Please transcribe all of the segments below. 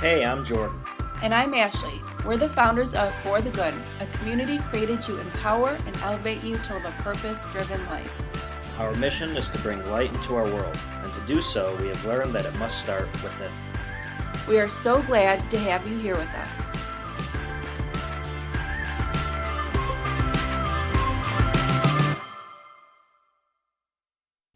Hey, I'm Jordan. And I'm Ashley. We're the founders of For the Good, a community created to empower and elevate you to live a purpose-driven life. Our mission is to bring light into our world, and to do so, we have learned that it must start within. We are so glad to have you here with us.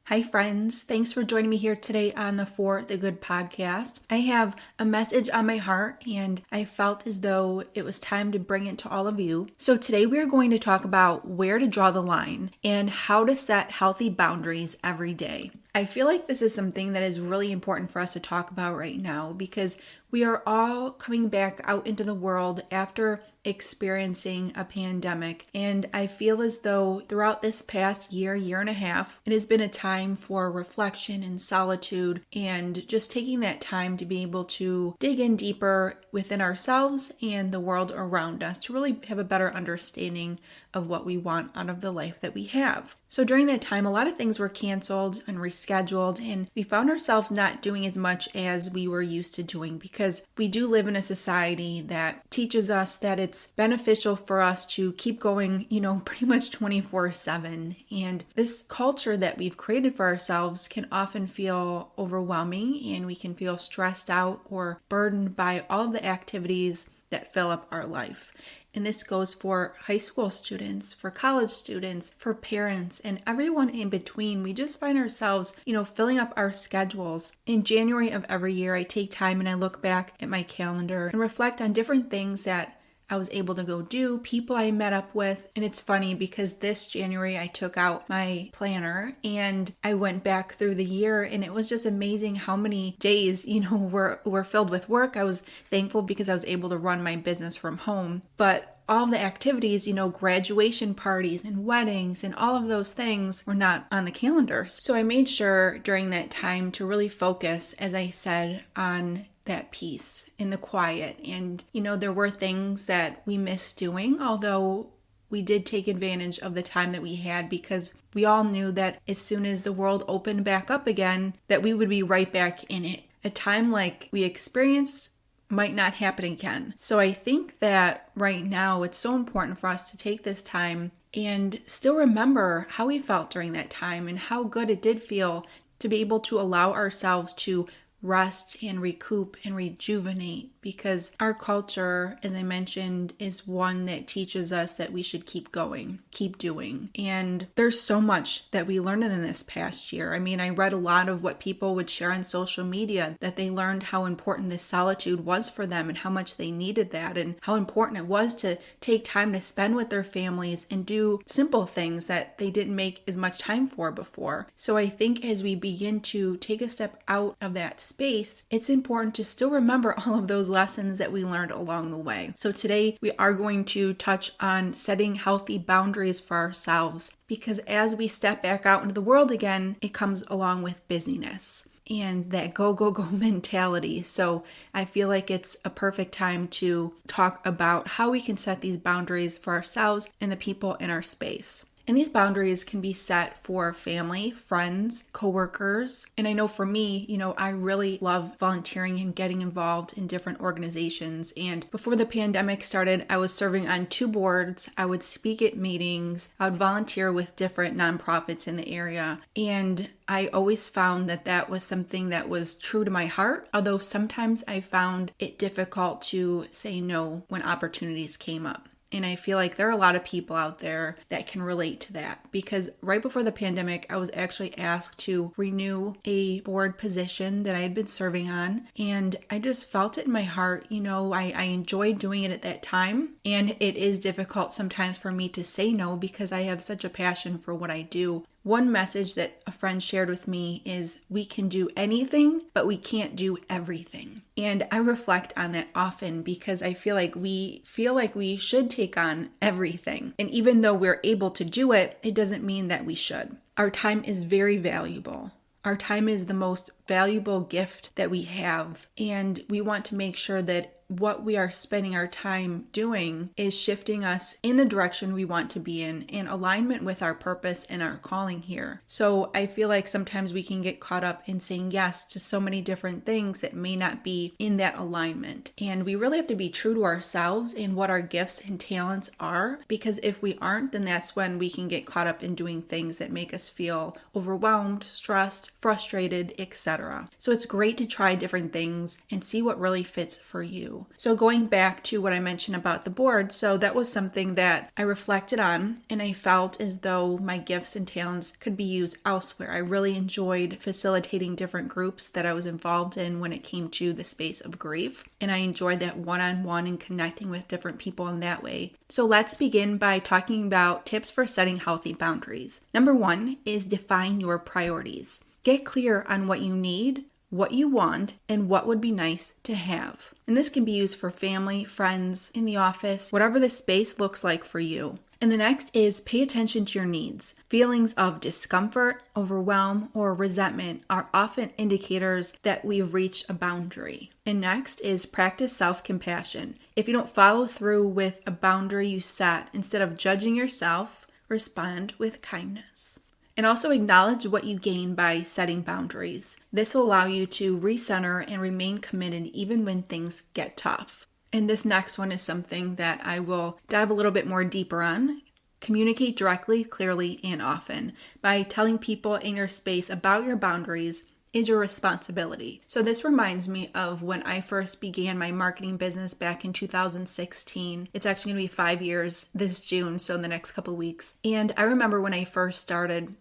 Hi friends, thanks for joining me here today on the For the Good podcast. I have a message on my heart and I felt as though it was time to bring it to all of you. So today we are going to talk about where to draw the line and how to set healthy boundaries every day. I feel like this is something that is really important for us to talk about right now because we are all coming back out into the world after experiencing a pandemic. And I feel as though throughout this past year and a half, it has been a time for reflection and solitude and just taking that time to be able to dig in deeper within ourselves and the world around us to really have a better understanding of what we want out of the life that we have. So during that time, a lot of things were canceled and rescheduled, and we found ourselves not doing as much as we were used to doing because we do live in a society that teaches us that it's beneficial for us to keep going, pretty much 24/7. And this culture that we've created for ourselves can often feel overwhelming and we can feel stressed out or burdened by all of the activities that fill up our life. And this goes for high school students, for college students, for parents, and everyone in between. We just find ourselves, filling up our schedules. In January of every year, I take time and I look back at my calendar and reflect on different things that I was able to go do, people I met up with. And it's funny because this January I took out my planner and I went back through the year and it was just amazing how many days, were filled with work. I was thankful because I was able to run my business from home. But all the activities, graduation parties and weddings and all of those things were not on the calendar. So I made sure during that time to really focus, as I said, on that peace in the quiet. And, there were things that we missed doing, although we did take advantage of the time that we had because we all knew that as soon as the world opened back up again, that we would be right back in it. A time like we experienced might not happen again. So I think that right now it's so important for us to take this time and still remember how we felt during that time and how good it did feel to be able to allow ourselves to rest and recoup and rejuvenate because our culture, as I mentioned, is one that teaches us that we should keep going, keep doing. And there's so much that we learned in this past year. I read a lot of what people would share on social media, that they learned how important this solitude was for them and how much they needed that and how important it was to take time to spend with their families and do simple things that they didn't make as much time for before. So I think as we begin to take a step out of that space, it's important to still remember all of those lessons that we learned along the way. So today we are going to touch on setting healthy boundaries for ourselves because as we step back out into the world again, it comes along with busyness and that go mentality. So I feel like it's a perfect time to talk about how we can set these boundaries for ourselves and the people in our space. And these boundaries can be set for family, friends, coworkers. And I know for me, I really love volunteering and getting involved in different organizations. And before the pandemic started, I was serving on 2 boards. I would speak at meetings. I would volunteer with different nonprofits in the area. And I always found that was something that was true to my heart, although sometimes I found it difficult to say no when opportunities came up. And I feel like there are a lot of people out there that can relate to that because right before the pandemic, I was actually asked to renew a board position that I had been serving on. And I just felt it in my heart. I enjoyed doing it at that time. And it is difficult sometimes for me to say no because I have such a passion for what I do. One message that a friend shared with me is we can do anything, but we can't do everything. And I reflect on that often because I feel like we should take on everything. And even though we're able to do it, it doesn't mean that we should. Our time is very valuable. Our time is the most valuable gift that we have. And we want to make sure that what we are spending our time doing is shifting us in the direction we want to be in alignment with our purpose and our calling here. So I feel like sometimes we can get caught up in saying yes to so many different things that may not be in that alignment. And we really have to be true to ourselves and what our gifts and talents are, because if we aren't, then that's when we can get caught up in doing things that make us feel overwhelmed, stressed, frustrated, etc. So it's great to try different things and see what really fits for you. So going back to what I mentioned about the board, so that was something that I reflected on, and I felt as though my gifts and talents could be used elsewhere. I really enjoyed facilitating different groups that I was involved in when it came to the space of grief, and I enjoyed that one-on-one and connecting with different people in that way. So let's begin by talking about tips for setting healthy boundaries. Number 1 is define your priorities. Get clear on what you need, what you want, and what would be nice to have. And this can be used for family, friends, in the office, whatever the space looks like for you. And the next is pay attention to your needs. Feelings of discomfort, overwhelm, or resentment are often indicators that we've reached a boundary. And next is practice self-compassion. If you don't follow through with a boundary you set, instead of judging yourself, respond with kindness. And also acknowledge what you gain by setting boundaries. This will allow you to recenter and remain committed even when things get tough. And this next one is something that I will dive a little bit more deeper on. Communicate directly, clearly, and often. By telling people in your space about your boundaries is your responsibility. So this reminds me of when I first began my marketing business back in 2016. It's actually going to be 5 years this June, so in the next couple of weeks. And I remember when I first started,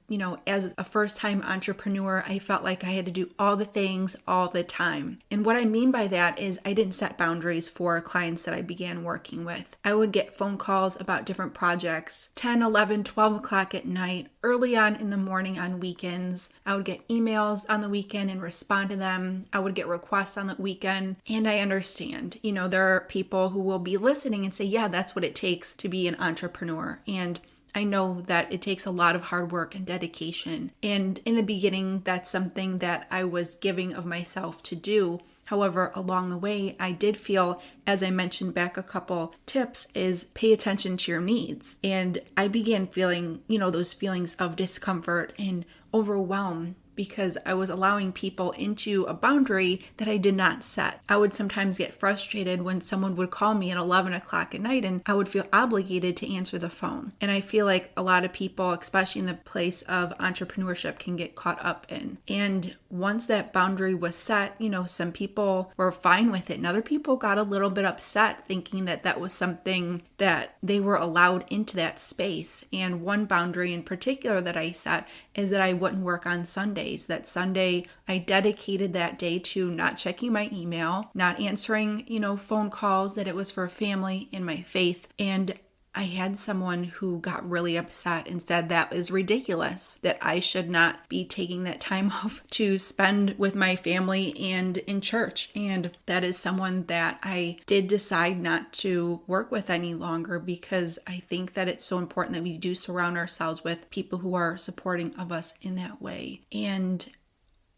as a first-time entrepreneur, I felt like I had to do all the things all the time. And what I mean by that is I didn't set boundaries for clients that I began working with. I would get phone calls about different projects, 10, 11, 12 o'clock at night, early on in the morning on weekends. I would get emails on the weekend and respond to them. I would get requests on the weekend. And I understand, there are people who will be listening and say, yeah, that's what it takes to be an entrepreneur. And I know that it takes a lot of hard work and dedication. And in the beginning, that's something that I was giving of myself to do. However, along the way, I did feel, as I mentioned back a couple tips, is pay attention to your needs. And I began feeling, those feelings of discomfort and overwhelm because I was allowing people into a boundary that I did not set. I would sometimes get frustrated when someone would call me at 11 o'clock at night and I would feel obligated to answer the phone. And I feel like a lot of people, especially in the place of entrepreneurship, can get caught up in. And once that boundary was set, some people were fine with it and other people got a little bit upset thinking that that was something that they were allowed into that space. And one boundary in particular that I set is that I wouldn't work on Sundays. That Sunday, I dedicated that day to not checking my email, not answering, phone calls, that it was for family and my faith. And I had someone who got really upset and said that is ridiculous, that I should not be taking that time off to spend with my family and in church. And that is someone that I did decide not to work with any longer because I think that it's so important that we do surround ourselves with people who are supporting of us in that way. And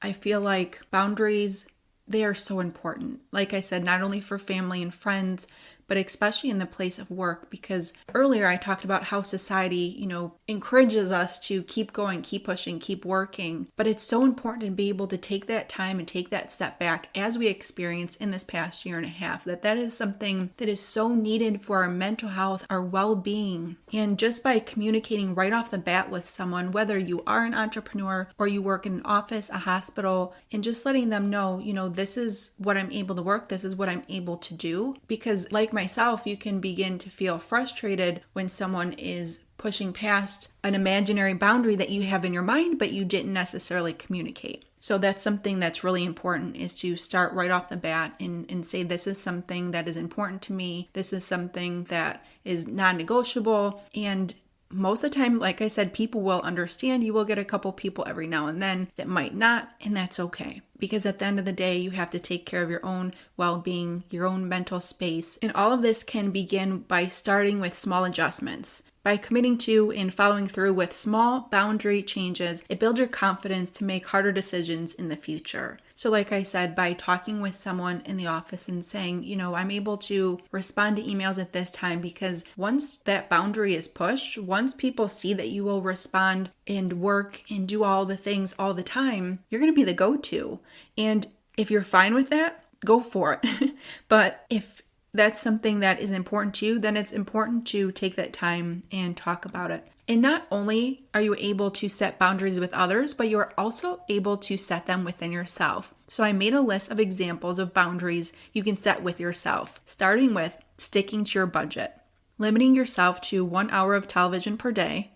I feel like boundaries, they are so important. Like I said, not only for family and friends, but especially in the place of work, because earlier I talked about how society, encourages us to keep going, keep pushing, keep working. But it's so important to be able to take that time and take that step back as we experience in this past year and a half, that is something that is so needed for our mental health, our well-being. And just by communicating right off the bat with someone, whether you are an entrepreneur or you work in an office, a hospital, and just letting them know, this is what I'm able to work, this is what I'm able to do. Because like myself, you can begin to feel frustrated when someone is pushing past an imaginary boundary that you have in your mind, but you didn't necessarily communicate. So that's something that's really important, is to start right off the bat and say, this is something that is important to me. This is something that is non-negotiable. And most of the time, like I said, people will understand. You will get a couple people every now and then that might not, and that's okay. Because at the end of the day, you have to take care of your own well-being, your own mental space. And all of this can begin by starting with small adjustments. By committing to and following through with small boundary changes, it builds your confidence to make harder decisions in the future. So like I said, by talking with someone in the office and saying, I'm able to respond to emails at this time, because once that boundary is pushed, once people see that you will respond and work and do all the things all the time, you're going to be the go-to. And if you're fine with that, go for it. But if that's something that is important to you, then it's important to take that time and talk about it. And not only are you able to set boundaries with others, but you are also able to set them within yourself. So I made a list of examples of boundaries you can set with yourself, starting with sticking to your budget, limiting yourself to 1 hour of television per day,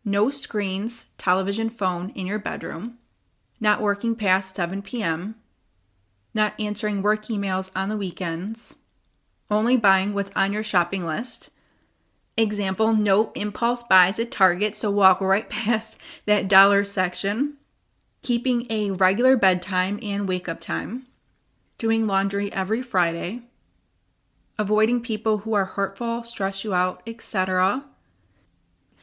no screens, television, phone in your bedroom, not working past 7 p.m., not answering work emails on the weekends, only buying what's on your shopping list. Example, no impulse buys at Target, so walk right past that dollar section. Keeping a regular bedtime and wake-up time. Doing laundry every Friday. Avoiding people who are hurtful, stress you out, etc.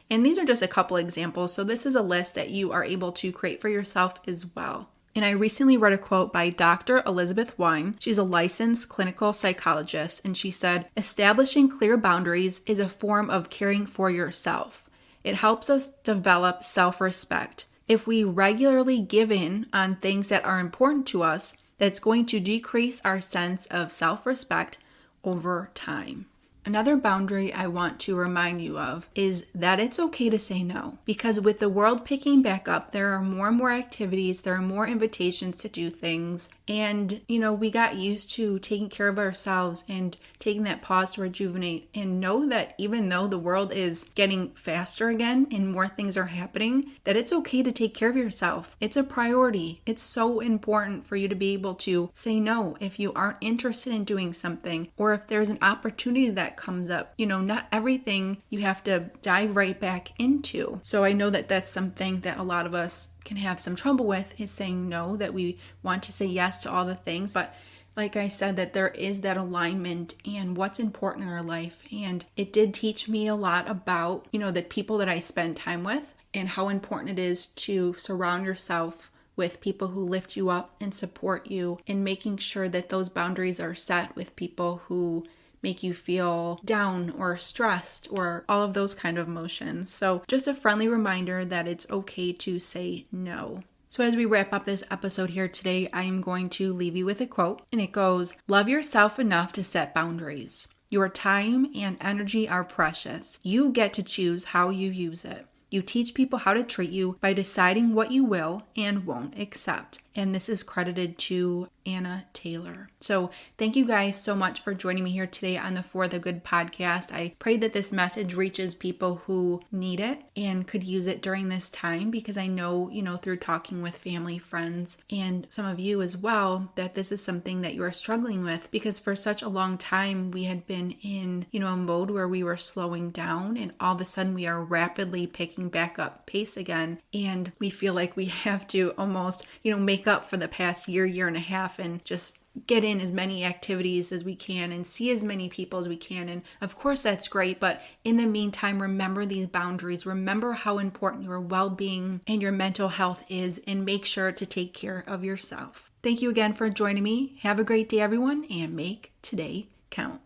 And these are just a couple examples, so this is a list that you are able to create for yourself as well. And I recently read a quote by Dr. Elizabeth Wine. She's a licensed clinical psychologist, and she said, "Establishing clear boundaries is a form of caring for yourself. It helps us develop self-respect. If we regularly give in on things that are important to us, that's going to decrease our sense of self-respect over time." Another boundary I want to remind you of is that it's okay to say no, because with the world picking back up, there are more and more activities, there are more invitations to do things, and we got used to taking care of ourselves and taking that pause to rejuvenate, and know that even though the world is getting faster again and more things are happening, that it's okay to take care of yourself. It's a priority. It's so important for you to be able to say no if you aren't interested in doing something, or if there's an opportunity that comes up. Not everything you have to dive right back into. So I know that that's something that a lot of us can have some trouble with, is saying no, that we want to say yes to all the things. But like I said, that there is that alignment and what's important in our life. And it did teach me a lot about, the people that I spend time with and how important it is to surround yourself with people who lift you up and support you, and making sure that those boundaries are set with people who make you feel down or stressed or all of those kind of emotions. So just a friendly reminder that it's okay to say no. So as we wrap up this episode here today, I am going to leave you with a quote, and it goes, "Love yourself enough to set boundaries. Your time and energy are precious. You get to choose how you use it. You teach people how to treat you by deciding what you will and won't accept." And this is credited to Anna Taylor. So thank you guys so much for joining me here today on the For the Good podcast. I pray that this message reaches people who need it and could use it during this time, because I know, through talking with family, friends, and some of you as well, that this is something that you are struggling with, because for such a long time we had been in, a mode where we were slowing down, and all of a sudden we are rapidly picking back up pace again. And we feel like we have to almost, make up for the past year and a half, and just get in as many activities as we can and see as many people as we can. And of course that's great, but in the meantime, remember these boundaries. Remember how important your well-being and your mental health is, and make sure to take care of yourself. Thank you again for joining me. Have a great day, everyone, and make today count.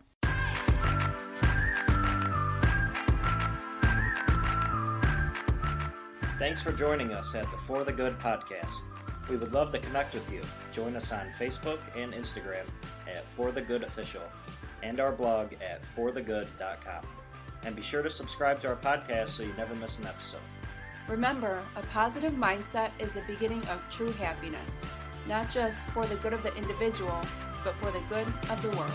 Thanks for joining us at the For the Good podcast. We would love to connect with you. Join us on Facebook and Instagram at For the Good Official, and our blog at forthegood.com. And be sure to subscribe to our podcast so you never miss an episode. Remember, a positive mindset is the beginning of true happiness, not just for the good of the individual, but for the good of the world.